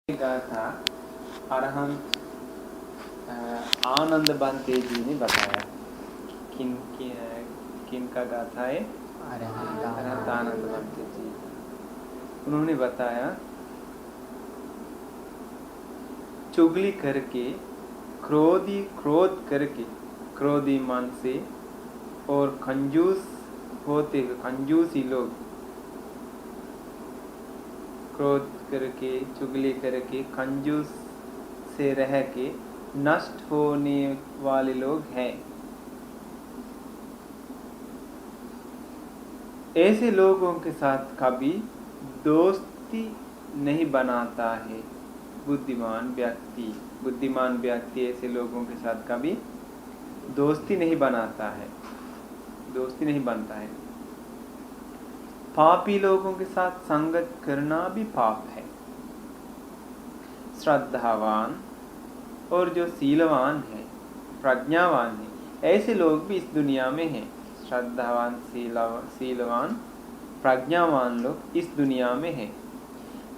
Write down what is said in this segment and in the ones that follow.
गाथा अरहंत आनंद बंते जी ने बताया। किन का गाथा है? अरहंत आनंद बंते जी। उन्होंने बताया, चुगली करके, क्रोध करके, क्रोधी मन से और कंजूस होते हुए, कंजूसी लोग क्रोध करके, चुगली करके, कंजूस से रह के नष्ट होने वाले लोग हैं। ऐसे लोगों के साथ कभी दोस्ती नहीं बनाता है बुद्धिमान व्यक्ति। बुद्धिमान व्यक्ति ऐसे लोगों के साथ कभी दोस्ती नहीं बनाता है, दोस्ती नहीं बनता है। पापी लोगों के साथ संगत करना भी पाप है। श्रद्धावान और जो सीलवान है, प्रज्ञावान है, ऐसे लोग भी इस दुनिया में हैं। श्रद्धावान, सीलवान, प्रज्ञावान लोग इस दुनिया में हैं।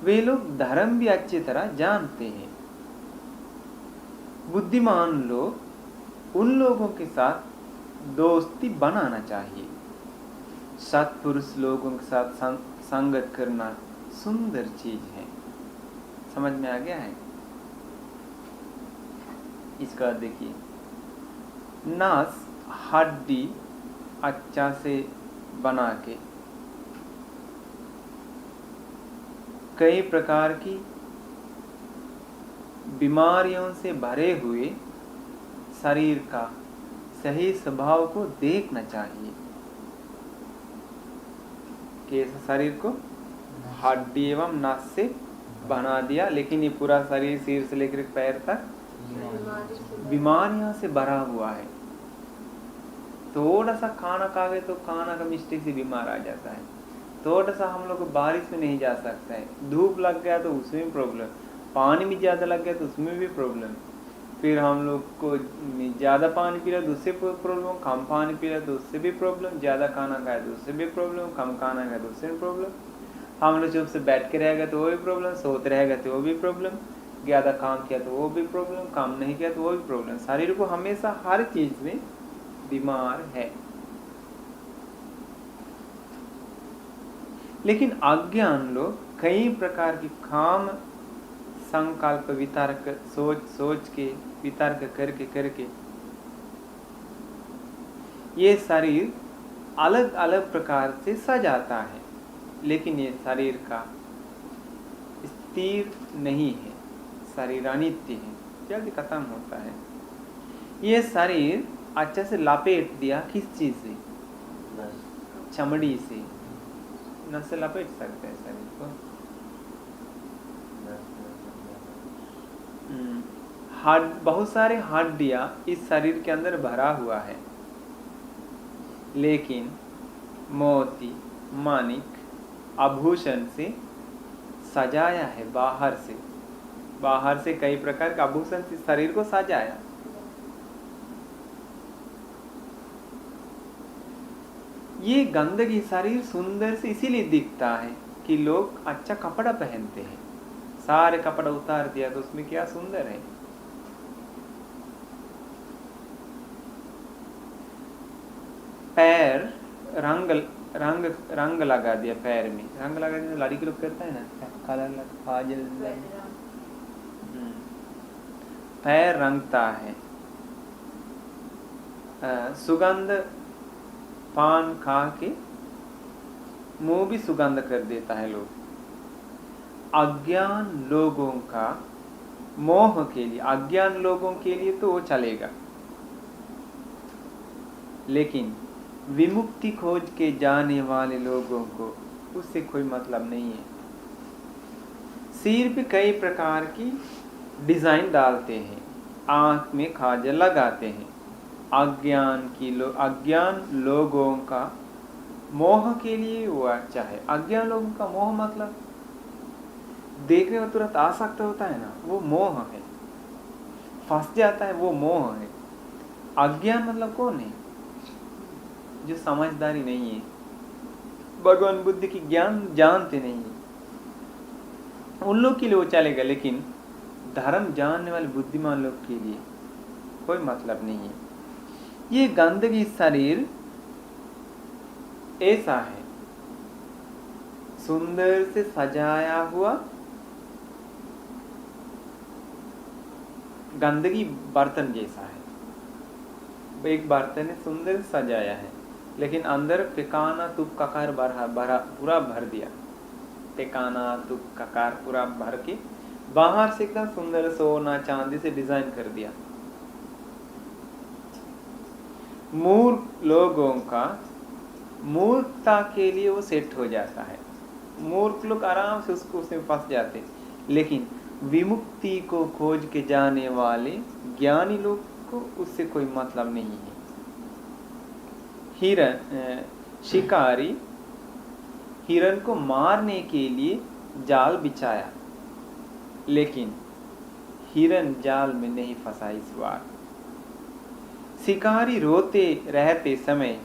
वे लोग धर्म भी अच्छी तरह जानते हैं। बुद्धिमान लोग, उन लोगों के साथ दोस्ती बनाना चाहिए। सत्पुरुष लोगों के साथ संगत करना सुंदर चीज है। समझ में आ गया है? इसका देखिए, नस हड्डी अच्छा से बना के कई प्रकार की बीमारियों से भरे हुए शरीर का सही स्वभाव को देखना चाहिए कि इस शरीर को हड्डी एवं नस से बना दिया, लेकिन ये पूरा शरीर सिर से लेकर पैर तक बीमारियों से भरा हुआ है। थोड़ा सा खाना खा गए तो खाना का मिस्टेक से बीमार आ जाता है। थोड़ा सा हम लोग बारिश में नहीं जा सकता है, धूप लग गया तो उसमें भी प्रॉब्लम, पानी भी ज़्यादा लग गया तो उसमें भी प्रॉब्लम। फिर हम लोग को ज़्यादा पानी पी रहा तो उससे प्रॉब्लम, कम पानी पी रहा तो उससे भी प्रॉब्लम, ज़्यादा खाना खाया तो उससे भी प्रॉब्लम, कम खाना खाया तो उससे भी प्रॉब्लम। हम लोग चुप से बैठ के रहेगा तो वो भी प्रॉब्लम, सोते रहेगा तो वो भी प्रॉब्लम, ज़्यादा काम किया तो वो भी प्रॉब्लम, काम नहीं किया तो वो भी प्रॉब्लम। शरीर को हमेशा हर चीज़ में बीमार है। लेकिन अज्ञान लोग कई प्रकार की काम, संकल्प, वितर्क, सोच के, वितर्क करके ये शरीर अलग अलग प्रकार से सजाता है, लेकिन ये शरीर का स्थिर नहीं है। शरीर अनित्य है, जल्दी खत्म होता है। ये शरीर अच्छा से लपेट दिया किस चीज से? चमड़ी से। नस से लपेट सकते हैं शरीर को। बहुत सारे हड्डियां इस शरीर के अंदर भरा हुआ है, लेकिन मोती, मानिक, आभूषण से सजाया है। बाहर से कई प्रकार के आभूषण से शरीर को सजाया। ये गंदगी शरीर सुंदर से इसीलिए दिखता है कि लोग अच्छा कपड़ा पहनते हैं। सारे कपड़ा उतार दिया तो उसमें क्या सुंदर है। पैर रंग लगा दिया, पैर में रंग लगा दिया। लड़की लोग करता है ना, कलर काजल, पैर रंगता है। सुगंध, पान खा के मुंह भी सुगंध कर देता है लोग। अज्ञान लोगों का मोह के लिए, अज्ञान लोगों के लिए तो वो चलेगा, लेकिन विमुक्ति खोज के जाने वाले लोगों को उससे कोई मतलब नहीं है। सिर पे कई प्रकार की डिजाइन डालते हैं, आंख में काजल लगाते हैं। अज्ञान लोगों का मोह के लिए वो अच्छा है। अज्ञान लोगों का मोह मतलब देखने में तुरंत आसक्त होता है ना, वो मोह है। फंस जाता है, वो मोह है। अज्ञान मतलब कौन है? जो समझदारी नहीं है, भगवान बुद्ध की ज्ञान जानते नहीं है। उन लोग के लिए वो चलेगा, लेकिन धर्म जानने वाले बुद्धिमान लोग के लिए कोई मतलब नहीं है। ये गंदगी शरीर ऐसा है, सुंदर से सजाया हुआ गंदगी बर्तन जैसा है। एक बर्तन है, सुंदर सजाया है, लेकिन अंदर टिकाना तुक ककार भरा पूरा भर दिया। टिकाना तुक ककार पूरा भर के बाहर से एकदम सुंदर सोना चांदी से डिजाइन कर दिया। मूर्ख लोगों का मूर्खता के लिए वो सेट हो जाता है। मूर्ख लोग आराम से उसमें फंस जाते, लेकिन विमुक्ति को खोज के जाने वाले ज्ञानी लोग को उससे कोई मतलब नहीं है। शिकारी हिरन को मारने के लिए जाल बिछाया, लेकिन हिरन जाल में नहीं फंसा इस बार। शिकारी रोते रहते समय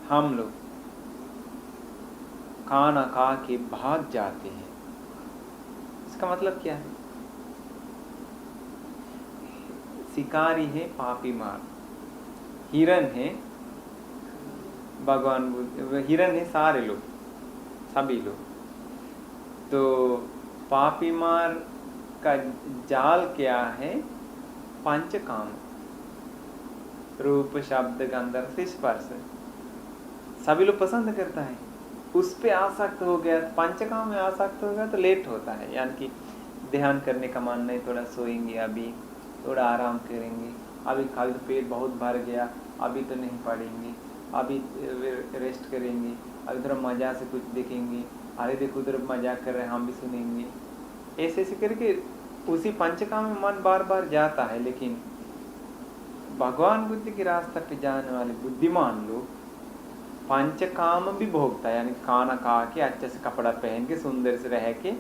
हम लोग खाना खा के भाग जाते हैं। इसका मतलब क्या है? शिकारी है पापी मार, हिरन है भगवान बुद्ध, हिरन है सारे लोग, सभी लोग। तो पापी मार का जाल क्या है? पंचकाम, रूप शब्द गंध रस स्पर्श, सभी लोग पसंद करता है। उस पे आसक्त हो गया, पंचकाम में आसक्त हो गया तो लेट होता है, यानी कि ध्यान करने का मन नहीं, थोड़ा सोएंगे, अभी थोड़ा आराम करेंगे, अभी खाली तो पेट बहुत भर गया, अभी तो नहीं पढ़ेंगे, अभी रेस्ट करेंगे, अभी थोड़ा मजा से कुछ देखेंगे, अरे देखो उधर मजाक कर रहे हैं हम भी सुनेंगे। ऐसे ऐसे करके उसी पंचकाम में मन बार बार जाता है। लेकिन भगवान बुद्ध के रास्ते पे जाने वाले बुद्धिमान लोग पंचकाम भी भोगता है, यानी खाना खा के अच्छे से कपड़ा पहन के सुंदर से रह के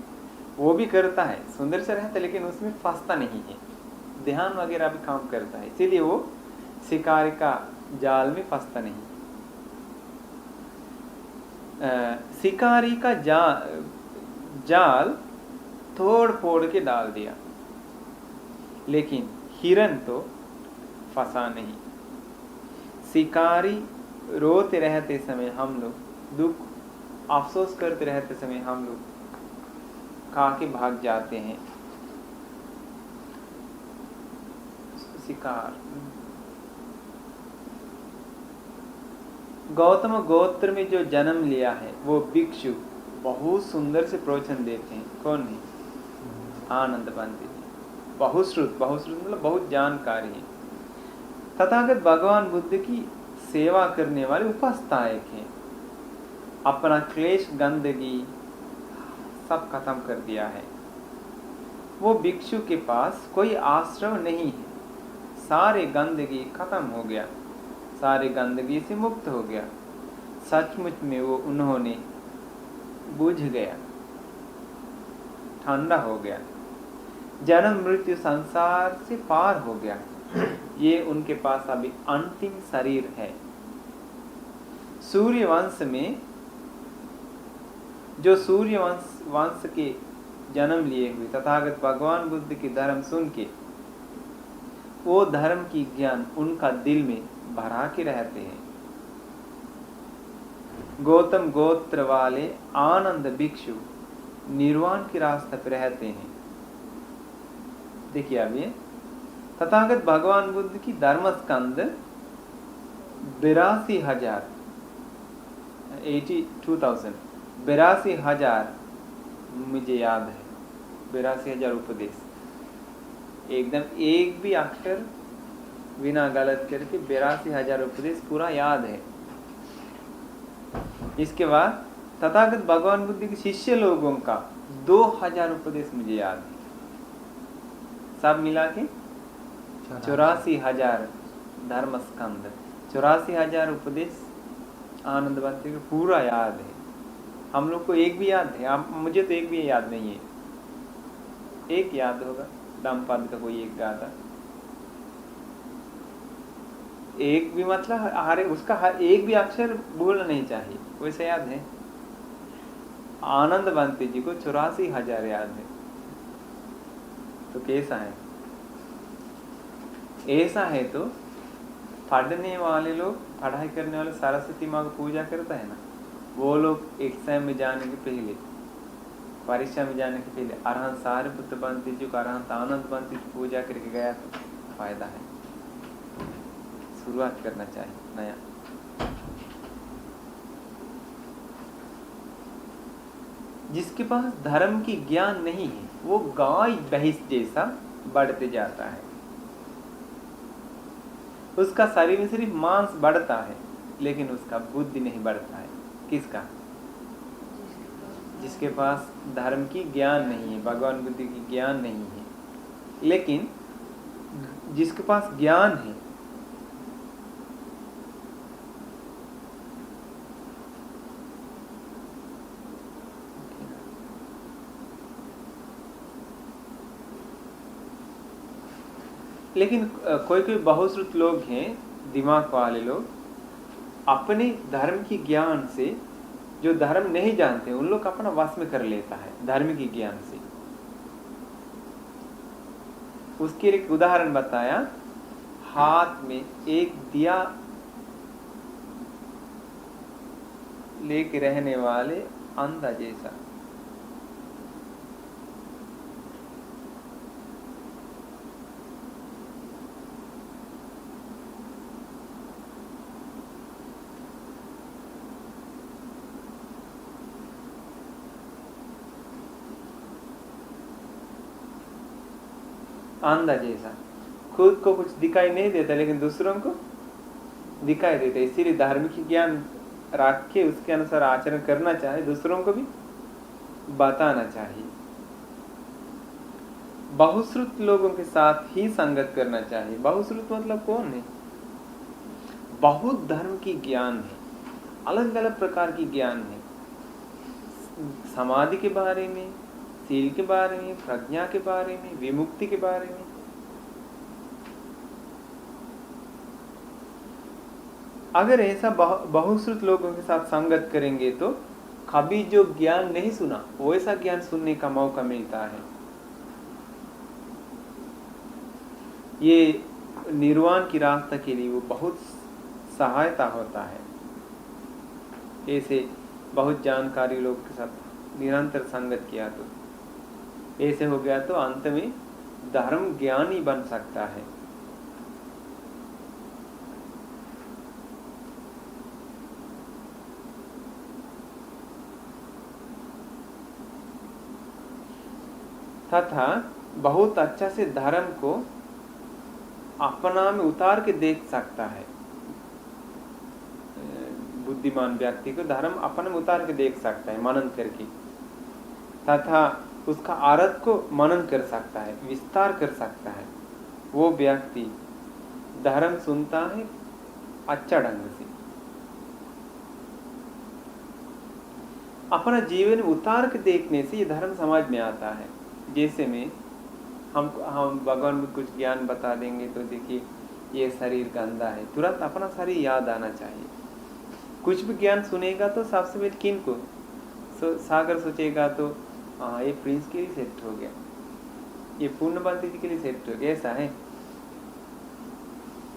वो भी करता है, सुंदर से रहता है, लेकिन उसमें फंसता नहीं है, ध्यान वगैरह भी काम करता है, इसीलिए वो शिकारी का जाल में फंसता नहीं। शिकारी का जाल तोड़ फोड़ के डाल दिया, लेकिन हिरन तो फंसा नहीं। शिकारी रोते रहते समय हम लोग, दुख अफसोस करते रहते समय हम लोग खा के भाग जाते हैं। शिकार गौतम गोत्र में जो जन्म लिया है वो भिक्षु बहुत सुंदर से प्रवचन देते हैं। कौन है? आनंद पंडित जी। बहुश्रुत मतलब बहुत जानकारी है। तथागत भगवान बुद्ध की सेवा करने वाले उपस्थायक हैं। अपना क्लेश गंदगी सब खत्म कर दिया है। वो भिक्षु के पास कोई आश्रम नहीं है, सारे गंदगी खत्म हो गया, सारे गंदगी से मुक्त हो गया। सचमुच में वो उन्होंने बुझ गया, ठंडा हो गया, जन्म मृत्यु संसार से पार हो गया। ये उनके पास अभी अंतिम शरीर है। सूर्य वंश में जो सूर्य वंश के जन्म लिए हुए तथागत भगवान बुद्ध की धर्म सुन के वो धर्म की ज्ञान उनका दिल में भरा के रहते हैं। गौतम गोत्र वाले आनंद भिक्षु निर्वाण के रास्ते पर रहते हैं। देखिए अभी तथागत भगवान बुद्ध की धर्म स्कंद 82,000 मुझे याद है। 82,000 उपदेश, एकदम एक भी अक्षर बिना गलत करके 82,000 उपदेश पूरा याद है। इसके बाद तथागत भगवान बुद्ध के शिष्य लोगों का 2,000 उपदेश मुझे याद है। सब मिला के 84,000 धर्म स्कंद, 84,000 उपदेश आनंद बनते के पूरा याद है। हम लोग को एक भी याद है, मुझे तो एक भी याद नहीं है। एक याद होगा दमपद का कोई एक गाता, एक भी मतलब हर उसका हर एक भी अक्षर भूलना नहीं चाहिए, वैसे याद है। आनंद बनते जी को 84,000 याद है। तो कैसा है? ऐसा है तो पढ़ने वाले लोग, पढ़ाई करने वाले सरस्वती माँ को पूजा करता है ना, वो लोग एग्जाम में जाने के पहले, परीक्षा में जाने के पहले अरहंत सारिपुत्र बंती जी को अरहंत आनंद बंती की पूजा करके गया तो फायदा है। शुरुआत करना चाहिए नया। जिसके पास धर्म की ज्ञान नहीं है वो गाय भैंस जैसा बढ़ते जाता है, उसका शरीर में सिर्फ मांस बढ़ता है लेकिन उसका बुद्धि नहीं बढ़ता है। किसका? जिसके पास धर्म की ज्ञान नहीं है, भगवान बुद्धि की ज्ञान नहीं है। लेकिन जिसके पास ज्ञान है, लेकिन कोई कोई बहुश्रुत लोग हैं, दिमाग वाले लोग, अपने धर्म की ज्ञान से, जो धर्म नहीं जानते उन लोग अपना वश में कर लेता है धर्म की ज्ञान से। उसके लिए एक उदाहरण बताया, हाथ में एक दिया लेके रहने वाले अंधा जैसा। अंधा जैसा, खुद को कुछ दिखाई नहीं देता लेकिन दूसरों को दिखाई देता, इसीलिए धार्मिक ज्ञान रख के उसके अनुसार आचरण करना चाहिए, दूसरों को भी बताना चाहिए। बहुश्रुत लोगों के साथ ही संगत करना चाहिए। बहुश्रुत मतलब कौन है? बहुत धर्म की ज्ञान है, अलग अलग प्रकार की ज्ञान है, समाधि के बारे में, सील के बारे में, प्रज्ञा के बारे में, विमुक्ति के बारे में। अगर ऐसा बहुश्रुत लोगों के साथ संगत करेंगे तो कभी जो ज्ञान नहीं सुना वैसा ज्ञान सुनने का मौका मिलता है। ये निर्वाण की रास्ता के लिए वो बहुत सहायता होता है। ऐसे बहुत जानकारी लोग के साथ निरंतर संगत किया तो ऐसे हो गया तो अंत में धर्म ज्ञानी बन सकता है। तथा बहुत अच्छा से धर्म को अपना में उतार के देख सकता है। बुद्धिमान व्यक्ति को धर्म अपने में उतार के देख सकता है मनन करके, तथा उसका अर्थ को मनन कर सकता है, विस्तार कर सकता है। वो व्यक्ति धर्म सुनता है अच्छा ढंग से, अपना जीवन उतार के देखने से ये धर्म समझ में आता है। जैसे में हम भगवान को कुछ ज्ञान बता देंगे तो देखिए ये शरीर गंदा है, तुरंत अपना शरीर याद आना चाहिए। कुछ भी ज्ञान सुनेगा तो सबसे पहले किन को सागर सोचेगा तो हाँ ये प्रिंस के लिए सेट हो गया, ये पूर्णबंती जी के लिए सेट हो गया, ऐसा है।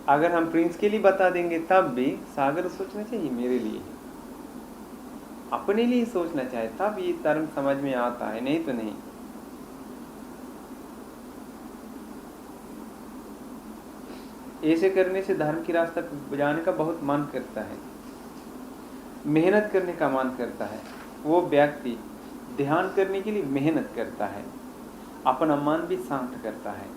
अगर हम प्रिंस के लिए बता देंगे तब भी सागर सोचना चाहिए मेरे लिए, अपने लिए सोचना चाहिए, तब ये धर्म समझ में आता है, नहीं तो नहीं। ऐसे करने से धर्म की रास्ता जाने का बहुत मन करता है, मेहनत करने का मन करता है। वो व्यक्ति ध्यान करने के लिए मेहनत करता है, अपना मन भी शांत करता है।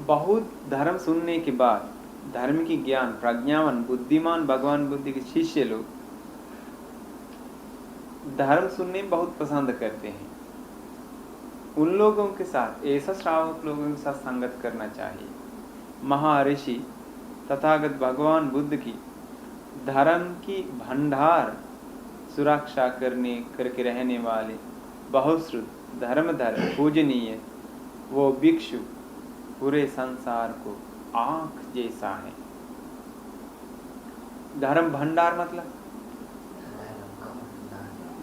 बहुत धर्म सुनने के बाद धर्म की ज्ञान प्रज्ञावान बुद्धिमान भगवान बुद्धि के शिष्य लोग धर्म सुनने बहुत पसंद करते हैं। उन लोगों के साथ, ऐसा श्रावक लोगों के साथ संगत करना चाहिए। महर्षि तथागत भगवान बुद्ध की धर्म की भंडार सुरक्षा करके रहने वाले बहुश्रुत धर्मधर पूजनीय वो भिक्षु पूरे संसार को आँख जैसा है। धर्म भंडार मतलब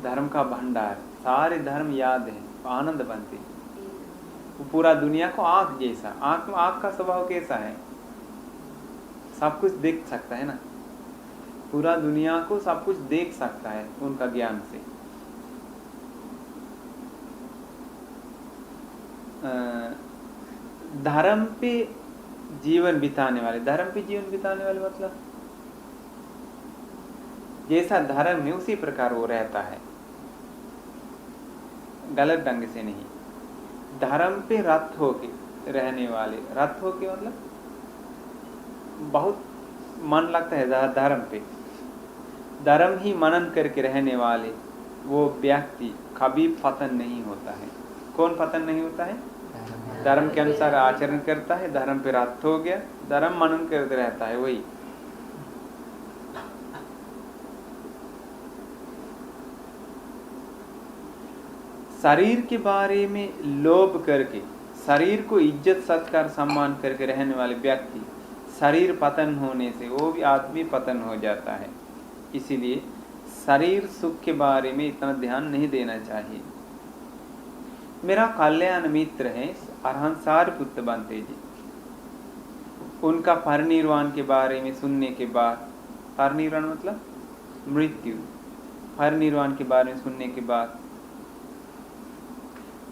धर्म का भंडार, सारे धर्म याद है, आनंद बनते। वो पूरा दुनिया को आँख जैसा, आँख का स्वभाव कैसा है, सब कुछ देख सकता है ना, पूरा दुनिया को सब कुछ देख सकता है उनका ज्ञान से। धर्म पे जीवन बिताने वाले, धर्म पे जीवन बिताने वाले मतलब जैसा धर्म है उसी प्रकार वो रहता है, गलत ढंग से नहीं। धर्म पे रत होके रहने वाले, रत होके मतलब बहुत मन लगता है धर्म पे, धर्म ही मनन करके रहने वाले वो व्यक्ति कभी पतन नहीं होता है। कौन पतन नहीं होता है? धर्म के अनुसार आचरण करता है, धर्म पे रत हो गया, धर्म मनन करते रहता है, वही। शरीर के बारे में लोभ करके, शरीर को इज्जत सत्कार सम्मान करके रहने वाले व्यक्ति, शरीर पतन होने से वो भी आदमी पतन हो जाता है। इसीलिए शरीर सुख के बारे में इतना ध्यान नहीं देना चाहिए। मेरा कल्याण मित्र है अरहंत सारिपुत्र बनते जी, उनका परिनिर्वाण के बारे में सुनने के बाद, परिनिर्वाण मतलब मृत्यु, परिनिर्वाण के बारे में सुनने के बाद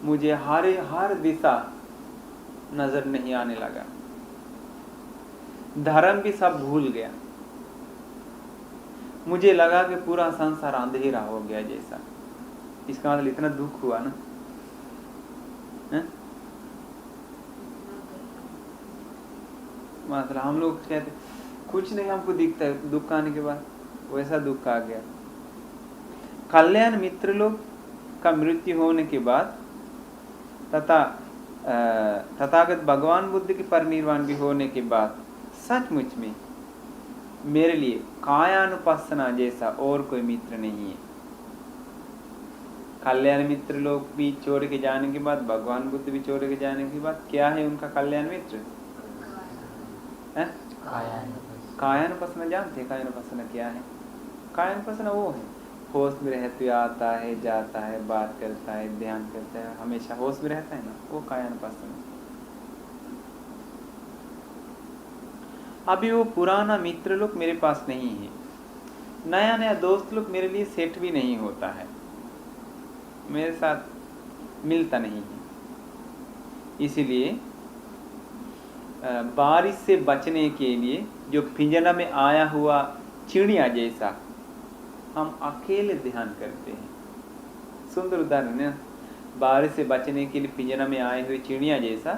मुझे हर दिशा नजर नहीं आने लगा, धर्म भी सब भूल गया, मुझे लगा कि पूरा संसार अंधेरा हो गया जैसा। इसका मतलब इतना दुख हुआ ना, मतलब हम लोग कहते कुछ नहीं हमको दिखता है, दुख आने के बाद वैसा दुख आ गया। कल्याण मित्र लोग का मृत्यु होने के बाद तथा तथागत भगवान बुद्ध के परिनिर्वाण भी होने के बाद सचमुच में मेरे लिए कायानुपासना जैसा और कोई मित्र नहीं है। कल्याण मित्र लोग भी छोड़ के जाने के बाद, भगवान बुद्ध भी छोड़ के जाने के बाद क्या है उनका कल्याण मित्र? कायानुपासना। जानते हैं कायानुपासना क्या है? कायानुपासना वो है होश में रहते आता है, जाता है, बात करता है, ध्यान करता है, हमेशा होश में रहता है ना, वो कायानुपासना। अभी वो पुराना मित्र लोग मेरे पास नहीं है, नया नया दोस्त लोग मेरे लिए सेट भी नहीं होता है, मेरे साथ मिलता नहीं है। इसीलिए बारिश से बचने के लिए जो पिंजरा में आया हुआ चिड़िया जैसा हम अकेले ध्यान करते हैं। सुंदर उदाहरण है, बारिश से बचने के लिए पिंजरा में आए हुए चिड़िया जैसा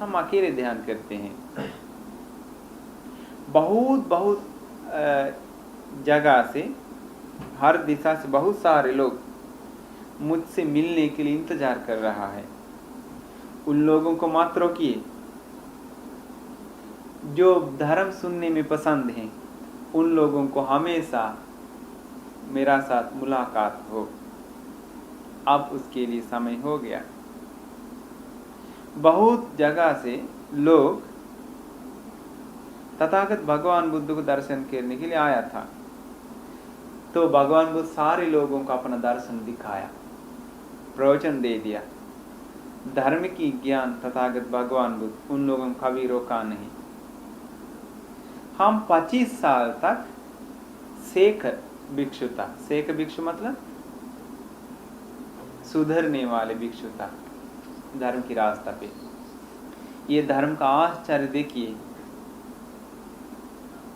हम अकेले ध्यान करते हैं। बहुत बहुत जगह से, हर दिशा से बहुत सारे लोग मुझसे मिलने के लिए इंतजार कर रहा है। उन लोगों को मात्र रोकिए जो धर्म सुनने में पसंद हैं, उन लोगों को हमेशा मेरा साथ मुलाकात हो। अब उसके लिए समय हो गया। बहुत जगह से लोग तथागत भगवान बुद्ध को दर्शन करने के लिए आया था, तो भगवान बुद्ध सारे लोगों को अपना दर्शन दिखाया, प्रवचन दे दिया। धर्म की ज्ञान तथागत भगवान बुद्ध उन लोगों को कभी रोका नहीं। हम 25 साल तक शेख भिक्षु था। शेख भिक्षु मतलब सुधरने वाले भिक्षु था धर्म की रास्ता पे। ये धर्म का आश्चर्य देखिए,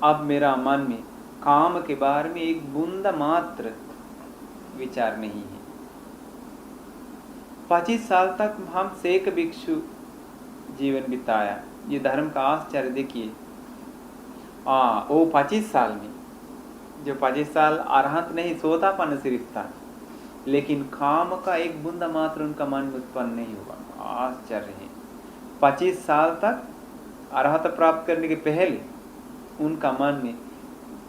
अब मेरा मन में काम के बारे में एक बूंदा मात्र विचार नहीं है। 25 साल तक हम शेख भिक्षु जीवन बिताया। ये धर्म का आश्चर्य देखिए। वो 25 साल में, जो 25 साल अरहंत नहीं, सोतापन सिर्फ था, लेकिन काम का एक बूंदा मात्र उनका मन में उत्पन्न नहीं हुआ। आश्चर्य है। 25 साल तक अरहत प्राप्त करने के पहले उनका मन में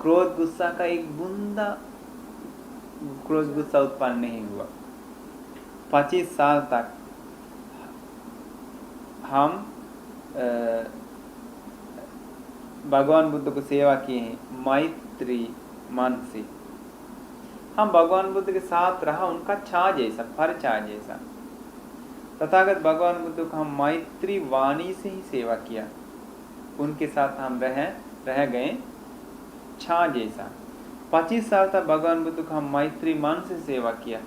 क्रोध गुस्सा का एक बूंदा क्रोध गुस्सा उत्पन्न नहीं हुआ। 25 साल तक हम भगवान बुद्ध को सेवा किए हैं मैत्री मन से। हम भगवान बुद्ध के साथ रहा, उनका छाया जैसा, फर छाया जैसा। तथागत भगवान बुद्ध को हम मैत्री वाणी से ही सेवा किया, उनके साथ हम रह गए छा जैसा। 25 साल तक भगवान बुद्ध को हम मैत्री मन से सेवा किया,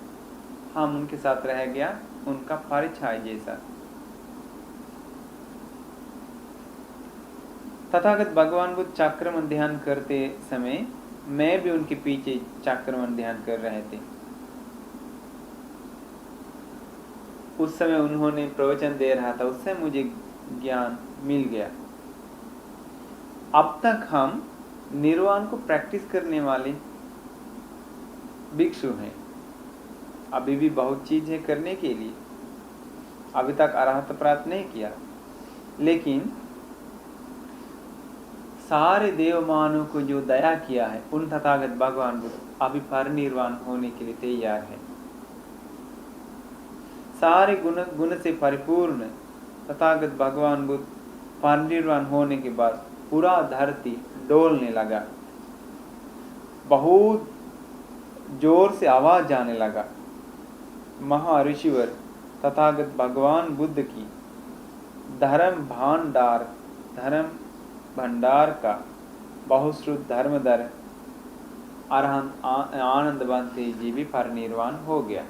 हम उनके साथ रह गया उनका परिछाय जैसा। तथागत भगवान बुद्ध चक्रमन ध्यान करते समय मैं भी उनके पीछे चक्रमन ध्यान कर रहे थे। उस समय उन्होंने प्रवचन दे रहा था, उससे मुझे ज्ञान मिल गया। अब तक हम निर्वाण को प्रैक्टिस करने वाले भिक्षु हैं, अभी भी बहुत चीज है करने के लिए, अभी तक अरहत प्राप्त नहीं किया, लेकिन सारे देव मानव को जो दया किया है उन तथागत भगवान बुद्ध अभी परिनिर्वाण होने के लिए तैयार है। सारे गुण से परिपूर्ण तथागत भगवान बुद्ध परिनिर्वाण होने के बाद पूरा धरती डोलने लगा, बहुत जोर से आवाज जाने लगा। महाऋषिवर तथागत भगवान बुद्ध की धर्म भंडार का बहुश्रुत धर्मधर अरहंत आनंद बंते जी भी परिनिर्वाण हो गया।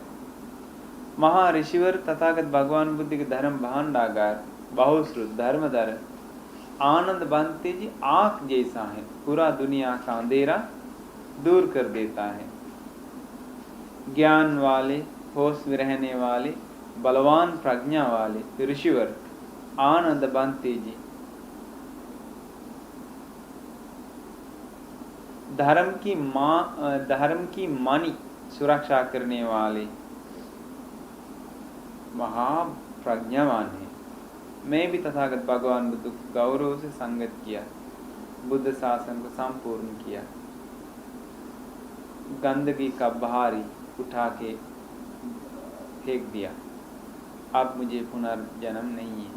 महाऋषिवर तथागत भगवान बुद्ध के धर्म भंडागार बहुश्रुत धर्मधर आनंद बंते जी आंख जैसा है, पूरा दुनिया का अंधेरा दूर कर देता है। ज्ञान वाले, होश में रहने वाले, बलवान प्रज्ञा वाले ऋषिवर आनंद बंते जी धर्म की मानी सुरक्षा करने वाले महाप्रज्ञावान है। मैं भी तथागत भगवान बुद्ध को गौरव से संगत किया, बुद्ध शासन को संपूर्ण किया, गंदगी का भारी उठा के फेंक दिया। अब मुझे पुनर्जन्म नहीं है।